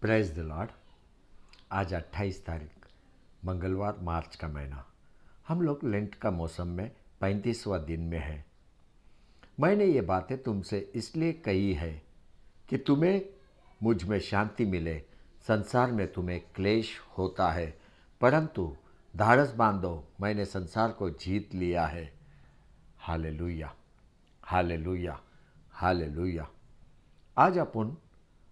Praise the Lord. आज 28 तारीख मंगलवार, मार्च का महीना। हम लोग लेंट का मौसम में 35वां दिन में है। मैंने ये बातें तुमसे इसलिए कही है कि तुम्हें मुझ में शांति मिले। संसार में तुम्हें क्लेश होता है, परंतु धाड़स बांधो, मैंने संसार को जीत लिया है। Hallelujah, hallelujah, hallelujah. आज अपन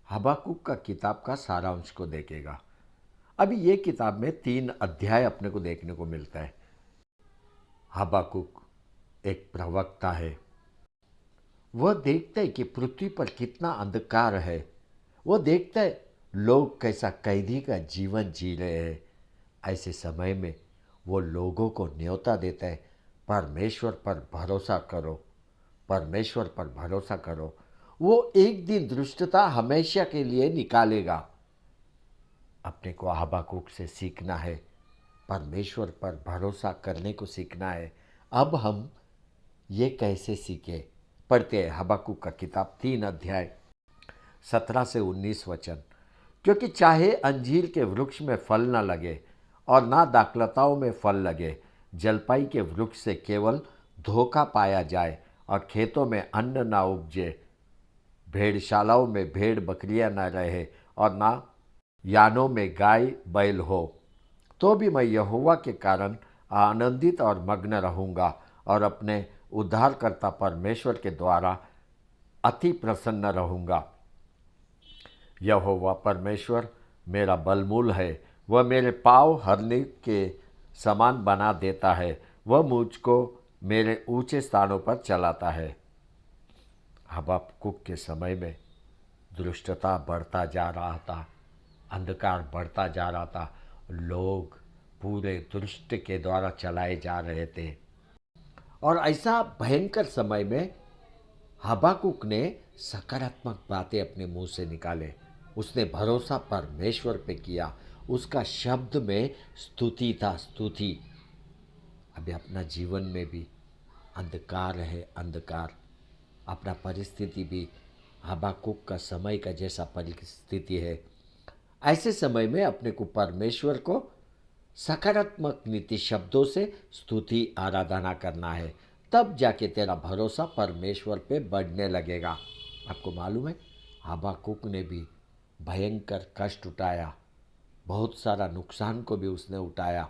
हबाकुक का किताब का सारांश को देखेगा। अभी ये किताब में 3 अध्याय अपने को देखने को मिलता है। हबाकुक एक प्रवक्ता है। वह देखता है कि पृथ्वी पर कितना अंधकार है। वह देखता है लोग कैसा कैदी का जीवन जी रहे हैं। ऐसे समय में वो लोगों को न्योता देता है, परमेश्वर पर भरोसा करो, परमेश्वर पर भरोसा करो। वो एक दिन दुष्टता हमेशा के लिए निकालेगा। अपने को हबाकुक से सीखना है, परमेश्वर पर भरोसा करने को सीखना है। अब हम ये कैसे सीखे, पढ़ते हैं हबाकुक का किताब 3 अध्याय 17 से 19 वचन। क्योंकि चाहे अंजीर के वृक्ष में फल न लगे और ना दाखलताओं में फल लगे, जलपाई के वृक्ष से केवल धोखा पाया जाए और खेतों में अन्न ना उपजे, भेड़शालाओं में भेड़ बकरियां न रहे और ना यानों में गाय बैल हो, तो भी मैं यहोवा के कारण आनंदित और मग्न रहूँगा और अपने उद्धारकर्ता परमेश्वर के द्वारा अति प्रसन्न रहूँगा। यहोवा परमेश्वर मेरा बलमूल है। वह मेरे पाँव हरनी के समान बना देता है। वह मुझको मेरे ऊंचे स्थानों पर चलाता है। हबाकुक के समय में दुष्टता बढ़ता जा रहा था, अंधकार बढ़ता जा रहा था। लोग पूरे दुष्ट के द्वारा चलाए जा रहे थे। और ऐसा भयंकर समय में हबाकुक ने सकारात्मक बातें अपने मुंह से निकाले। उसने भरोसा परमेश्वर पे किया। उसका शब्द में स्तुति था, स्तुति। अभी अपना जीवन में भी अंधकार है, अंधकार। अपना परिस्थिति भी हबाकुक का समय का जैसा परिस्थिति है। ऐसे समय में अपने को परमेश्वर को सकारात्मक नीति शब्दों से स्तुति आराधना करना है। तब जाके तेरा भरोसा परमेश्वर पे बढ़ने लगेगा। आपको मालूम है, हबाकुक ने भी भयंकर कष्ट उठाया, बहुत सारा नुकसान को भी उसने उठाया।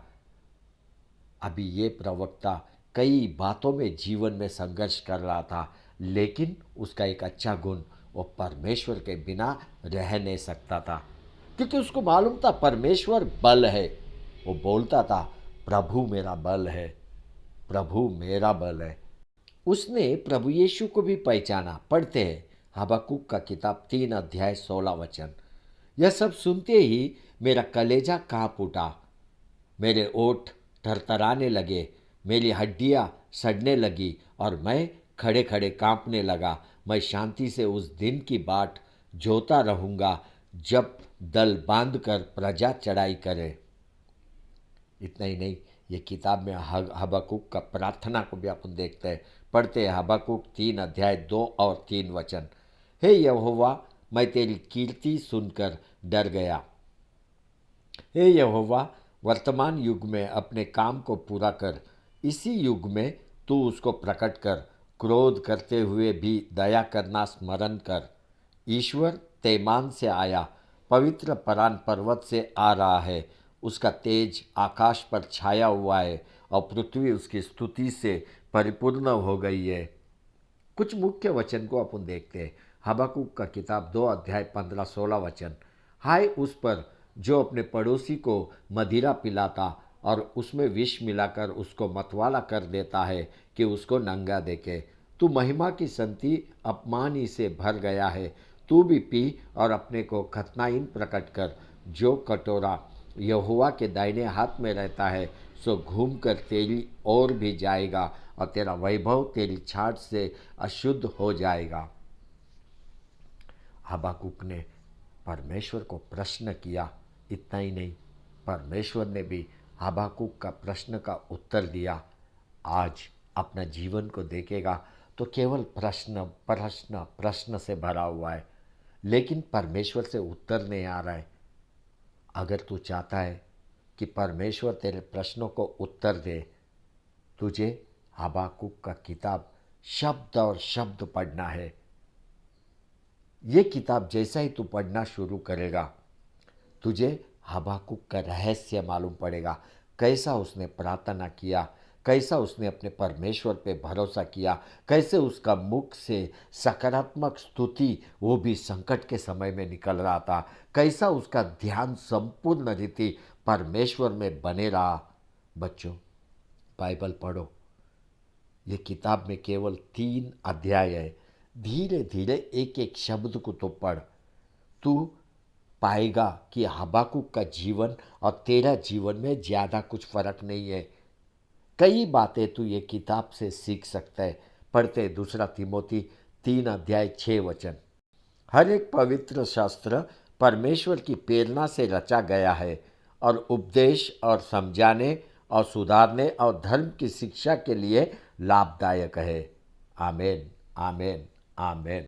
अभी ये प्रवक्ता कई बातों में जीवन में संघर्ष कर रहा था, लेकिन उसका एक अच्छा गुण, वो परमेश्वर के बिना रह नहीं सकता था, क्योंकि उसको मालूम था परमेश्वर बल है। वो बोलता था, प्रभु मेरा बल है, प्रभु मेरा बल है। उसने प्रभु यीशु को भी पहचाना। पढ़ते हैं हबाकुक का किताब 3 अध्याय 16 वचन। यह सब सुनते ही मेरा कलेजा कांप उठा, मेरे ओठ थरथराने लगे, मेरी हड्डियां सड़ने लगी और मैं खड़े खड़े कांपने लगा। मैं शांति से उस दिन की बाट जोता रहूँगा जब दल बांधकर प्रजा चढ़ाई करे। इतना ही नहीं, ये किताब में हबाकुक का प्रार्थना को भी अपन देखते हैं। पढ़ते हैं हबाकुक 3 अध्याय 2 और 3 वचन। हे यहोवा, मैं तेरी कीर्ति सुनकर डर गया। हे यहोवा, वर्तमान युग में अपने काम को पूरा कर। इसी युग में तू उसको प्रकट कर। क्रोध करते हुए भी दया करना स्मरण कर। ईश्वर तेमान से आया, पवित्र परान पर्वत से आ रहा है। उसका तेज आकाश पर छाया हुआ है और पृथ्वी उसकी स्तुति से परिपूर्ण हो गई है। कुछ मुख्य वचन को अपन देखते हैं। हबाकुक का किताब 2 अध्याय 15-16 वचन। हाय उस पर जो अपने पड़ोसी को मदिरा पिलाता और उसमें विष मिलाकर उसको मतवाला कर देता है कि उसको नंगा देखे। तू महिमा की संति अपमान ही से भर गया है। तू भी पी और अपने को खतनाइन प्रकट कर। जो कटोरा यहोवा के दाहिने हाथ में रहता है, सो घूम कर तेरी ओर भी जाएगा और तेरा वैभव तेरी छाट से अशुद्ध हो जाएगा। हबाकुक ने परमेश्वर को प्रश्न किया। इतना ही नहीं, परमेश्वर ने भी हबाकुक का प्रश्न का उत्तर दिया। आज अपना जीवन को देखेगा तो केवल प्रश्न प्रश्न प्रश्न से भरा हुआ है, लेकिन परमेश्वर से उत्तर नहीं आ रहा है। अगर तू चाहता है कि परमेश्वर तेरे प्रश्नों को उत्तर दे, तुझे हबाकुक का किताब शब्द और शब्द पढ़ना है। ये किताब जैसा ही तू पढ़ना शुरू करेगा, तुझे हबाकुक का रहस्य मालूम पड़ेगा। कैसा उसने प्रार्थना किया, कैसा उसने अपने परमेश्वर पे भरोसा किया, कैसे उसका मुख से सकारात्मक स्तुति, वो भी संकट के समय में निकल रहा था, कैसा उसका ध्यान संपूर्ण रीति परमेश्वर में बने रहा। बच्चों, बाइबल पढ़ो। ये किताब में केवल 3 अध्याय है। धीरे धीरे एक एक शब्द को तो पढ़। तू पाएगा कि हबाकुक का जीवन और तेरा जीवन में ज़्यादा कुछ फर्क नहीं है। कई बातें तू ये किताब से सीख सकता है। पढ़ते 2 तिमोथी 3 अध्याय 6 वचन। हर एक पवित्र शास्त्र परमेश्वर की प्रेरणा से रचा गया है और उपदेश और समझाने और सुधारने और धर्म की शिक्षा के लिए लाभदायक है। आमीन, आमीन, आमीन।